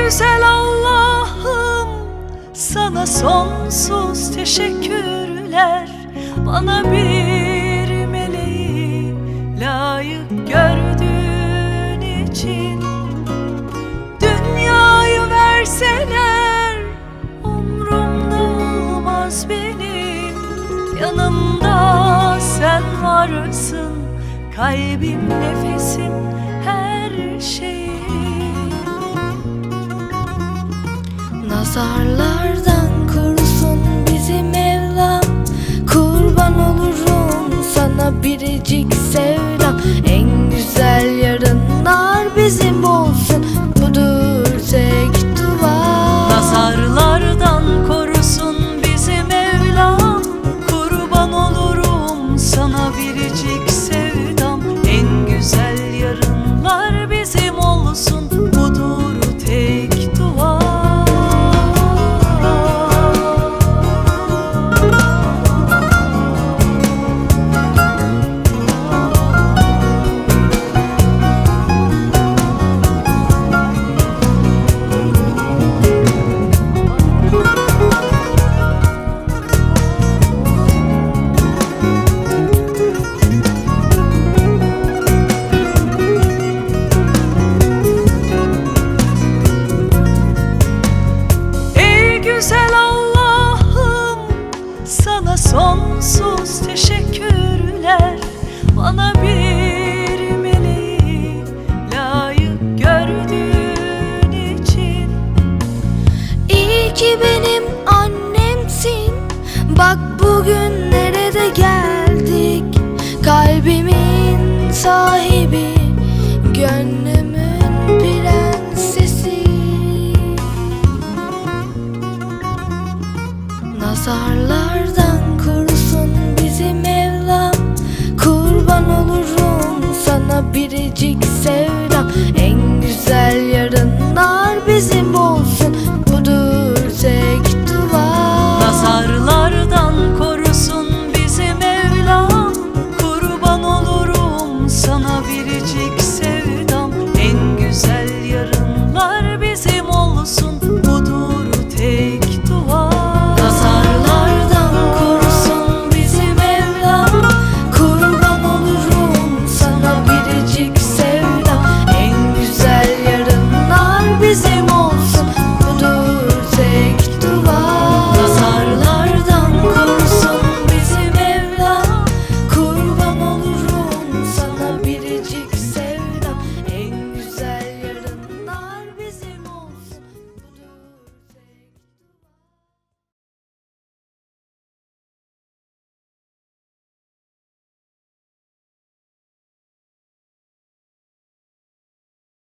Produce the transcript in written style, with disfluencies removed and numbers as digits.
güzel Allah'ım, sana sonsuz teşekkürler. Bana bir meleği layık gördüğün için. Dünyayı verseler umrumda olmaz benim. Yanımda sen varsın, kalbim, nefesim, her şeyim. Nazarlardan korusun bizi Mevlam, kurban olurum sana biricik sevdam. En güzel yarınlar bizim olsun, budur tek dua. Nazarlardan korusun bizi Mevlam, kurban olurum sana biricik sevdam. En güzel yarınlar bizim olsun, budur tek dua. Güzel Allah'ım, sana sonsuz teşekkürler. Bana bir meleği layık gördüğün için. İyi ki benim annemsin, bak bugün nerede geldik. Kalbimin sahibi, gönlümün prensesi. Nazarlardan korusun bizi Mevlam, kurban olurum sana biricik sevdam. En güzel yarınlar bizim